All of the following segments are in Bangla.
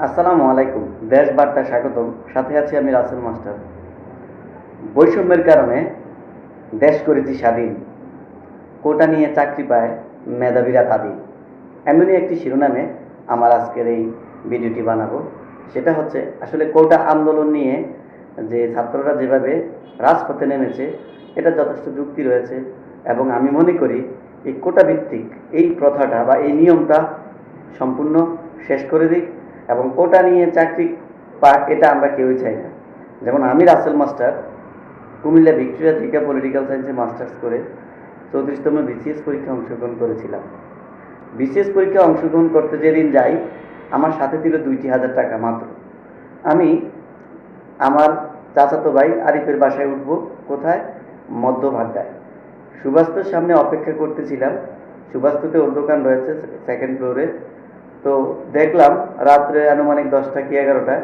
আসসালামু আলাইকুম। দেশ বার্তা স্বাগতম। সাথে আছি আমি রাসেল মাস্টার। বৈষম্যের কারণে দেশ করেছি স্বাধীন, কোটা নিয়ে চাকরি পায় মেধাবীরা তাদের। এমনই একটি শিরোনামে আমার আজকের এই ভিডিওটি বানাবো। সেটা হচ্ছে আসলে কোটা আন্দোলন নিয়ে যে ছাত্ররা যেভাবে রাজপথে নেমেছে, এটা যথেষ্ট যুক্তি রয়েছে এবং আমি মনে করি এই কোটা ভিত্তিক এই প্রথাটা বা এই নিয়মটা সম্পূর্ণ শেষ করে দিক এবং কোটা নিয়ে চাকরি পাক, এটা আমরা কেউই চাই না। যেমন আমি রাসেল মাস্টার কুমিল্লা ভিক্টোরিয়া থেকে পলিটিক্যাল সায়েন্সে মাস্টার্স করে 34তম বিসিএস পরীক্ষায় অংশগ্রহণ করেছিলাম। বিসিএস পরীক্ষায় অংশগ্রহণ করতে যেদিন যাই, আমার সাথে ছিল 2,000 টাকা মাত্র। আমি আমার চাচাতো ভাই আরিফের বাসায় উঠবো। কোথায়? মধ্য ভাগ্যায়। সুবাস্তুর সামনে অপেক্ষা করতেছিলাম। সুবাস্তুতে ওর দোকান রয়েছে সেকেন্ড ফ্লোরে। তো দেখলাম রাত্রে আনুমানিক 10টা কি 11টা,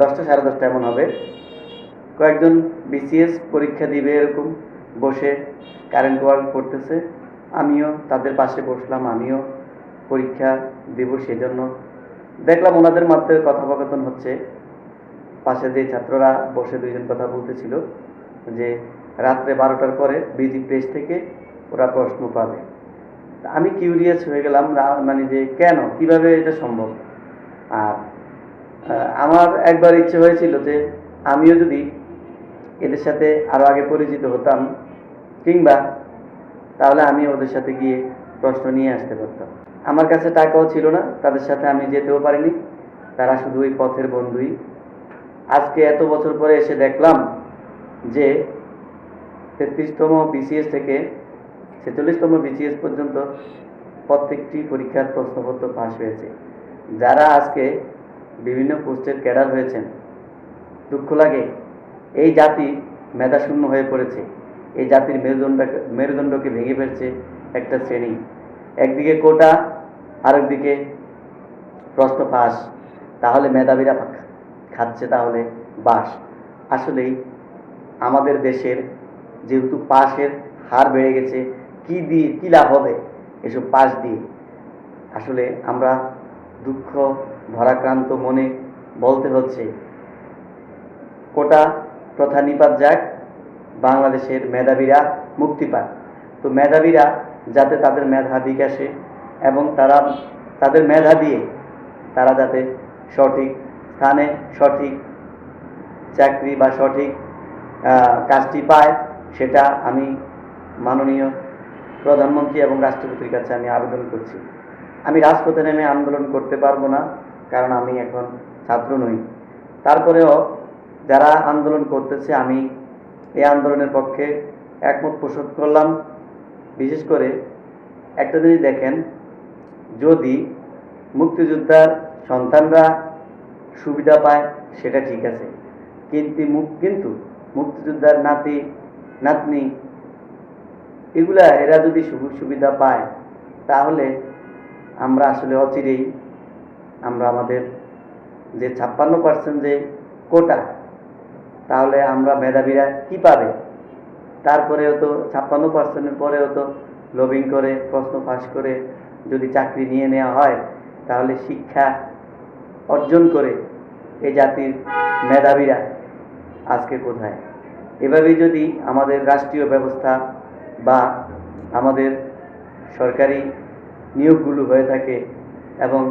10টা সাড়ে 10টা এমন হবে, কয়েকজন বিসিএস পরীক্ষা দিবে এরকম বসে কারেন্ট ওয়ার্ক করতেছে। আমিও তাদের পাশে বসলাম, আমিও পরীক্ষা দেব। সেজন্য দেখলাম ওনাদের মাধ্যমে কথোপকথন হচ্ছে। পাশে যে ছাত্ররা বসে দুইজন কথা বলতেছিল যে রাত্রে 12টার পরে বিজি প্রেস থেকে ওরা প্রশ্ন পাবে। আমি কিউরিয়াস হয়ে গেলাম, মানে যে কেন, কিভাবে এটা সম্ভব। আর আমার একবার ইচ্ছে হয়েছিল যে আমিও যদি এদের সাথে আরো আগে পরিচিত হতাম, কিংবা তাহলে আমি ওদের সাথে গিয়ে প্রশ্ন নিয়ে আসতে পারতাম। আমার কাছে টাকাও ছিল না, তাদের সাথে আমি যেতেও পারিনি। তারা শুধু ওই পথের বন্ধুই। আজকে এত বছর পরে এসে দেখলাম যে 33তম বিসিএস থেকে 46তম বিসিএস পর্যন্ত প্রত্যেকটি পরীক্ষার প্রশ্নপত্র পাস হয়েছে। যারা আজকে বিভিন্ন পোস্টের ক্যাডার হয়েছেন, দুঃখ লাগে এই জাতি মেধাশূন্য হয়ে পড়েছে। এই জাতির মেরুদণ্ডকে ভেঙে ফেলছে একটা শ্রেণী। একদিকে কোটা, আরেকদিকে প্রশ্ন পাস। তাহলে মেধাবীরা খাচ্ছে তাহলে বাস। আসলেই আমাদের দেশের যেহেতু পাসের হার বেড়ে গেছে, কি লাভ হবে এসব পাস দিয়ে? আসলে আমরা দুঃখ ভরাক্রান্ত মনে বলতে হচ্ছে কোটা প্রথা নিপাত যাক, বাংলাদেশের মেধাবীরা মুক্তি পায়। তো মেধাবীরা যাতে তাদের মেধা বিকাশে এবং তারা তাদের মেধা দিয়ে তারা যাতে সঠিক স্থানে সঠিক চাকরি বা সঠিক কাজটি পায়, সেটা আমি মাননীয় প্রধানমন্ত্রী এবং রাষ্ট্রপতির কাছে আমি আবেদন করছি। আমি রাজপথে নেমে আন্দোলন করতে পারবো না, কারণ আমি এখন ছাত্র নই। তারপরেও যারা আন্দোলন করতেছে, আমি এই আন্দোলনের পক্ষে একমত পোষণ করলাম। বিশেষ করে একটা জিনিস দেখেন, যদি মুক্তিযোদ্ধার সন্তানরা সুবিধা পায় সেটা ঠিক আছে, কিন্তু মুক্তিযোদ্ধার নাতি নাতনি এরা যদি সুযোগ সুবিধা পায়, তাহলে আমরা আসলে অচিরেই আমরা আমাদের যে 56% যে কোটা, তাহলে আমরা মেধাবীরা কি পাবে? তারপরেও তো 56%-এর পরেও তো লবিং করে প্রশ্ন ফাঁস করে যদি চাকরি নিয়ে নেওয়া হয়, তাহলে শিক্ষা অর্জন করে এই জাতির মেধাবীরা আজকে কোথায়? এভাবেই যদি আমাদের রাষ্ট্রীয় ব্যবস্থা বা আমাদের সরকারি নিয়োগগুলো হয়ে থাকে এবং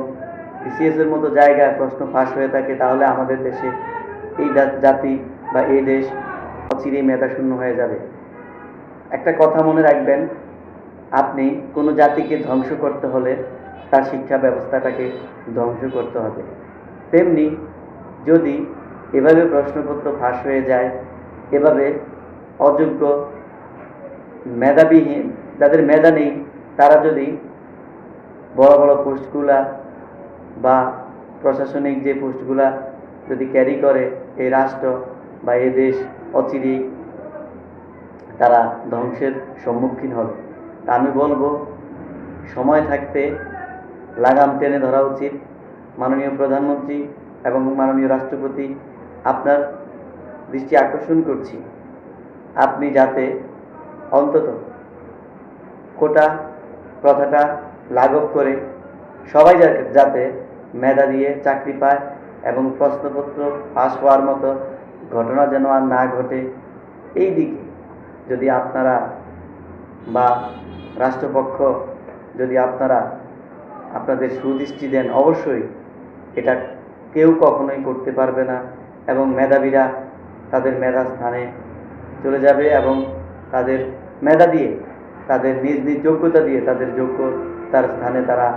বিসিএস এর মতো জায়গায় প্রশ্ন ফাঁস হয়ে থাকে, তাহলে আমাদের দেশে এই জাতি বা এই দেশ অচিরেই মেধাশূন্য হয়ে যাবে। একটা কথা মনে রাখবেন, আপনি কোনো জাতিকে ধ্বংস করতে হলে তার শিক্ষা ব্যবস্থাটাকে ধ্বংস করতে হবে। তেমনি যদি এভাবে প্রশ্নপত্র ফাঁস হয়ে যায়, এভাবে অযোগ্য মেধাবিহীন, যাদের মেধা নেই, তারা যদি বড় বড় পোস্টগুলা বা প্রশাসনিক যে পোস্টগুলা যদি ক্যারি করে, এই রাষ্ট্র বা এই দেশ অচিরেই তারা ধ্বংসের সম্মুখীন হবে। তা আমি বলবো, সময় থাকতে লাগাম টেনে ধরা উচিত। মাননীয় প্রধানমন্ত্রী এবং মাননীয় রাষ্ট্রপতি, আপনার দৃষ্টি আকর্ষণ করছি, আপনি যাতে অন্তত কোটা প্রথাটা লাঘব করে সবাই যাতে মেধা দিয়ে চাকরি পায় এবং প্রশ্নপত্র পাস হওয়ার মতো ঘটনা যেন আর না ঘটে, এই দিকে যদি আপনারা বা রাষ্ট্রপক্ষ যদি আপনারা আপনাদের সুদৃষ্টি দেন, অবশ্যই এটা কেউ কখনোই করতে পারবে না এবং মেধাবীরা তাদের মেধা স্থানে চলে যাবে এবং তাদের মেধা দিয়ে, তাদের নিজ নিজ যোগ্যতা দিয়ে তাদের যোগ্যতার স্থানে তারা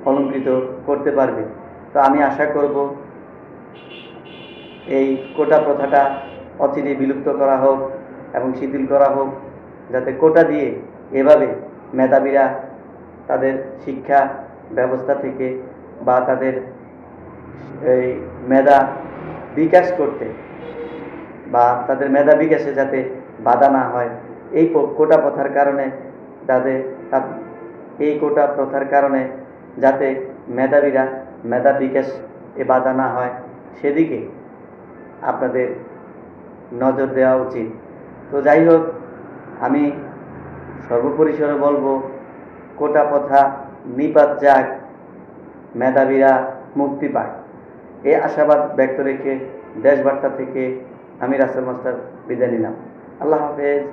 অলঙ্কৃত করতে পারবে। তো আমি আশা করব এই কোটা প্রথাটা অচিরেই বিলুপ্ত করা হোক এবং শিথিল করা হোক, যাতে কোটা দিয়ে এভাবে মেধাবীরা তাদের শিক্ষা ব্যবস্থা থেকে বা তাদের এই মেধা বিকাশ করতে বা তাদের মেধা বিকাশে যাতে বাধা না হয়, এই কোটা প্রথার কারণে এই কোটা প্রথার কারণে যাতে মেধাবীরা মেধা বিকাশ এ বাধা না হয়, সেদিকে আপনাদের নজর দেওয়া উচিত। তো যাই হোক, আমি সর্বপরিসরে বলবো কোটা প্রথা নিপাত যাক, মেধাবীরা মুক্তি পায়, এই আশাবাদ ব্যক্ত রেখে দেশবার্তা থেকে আমি রাসেল মাস্টার বিদায় নিলাম। আল্লাহ হাফেজ।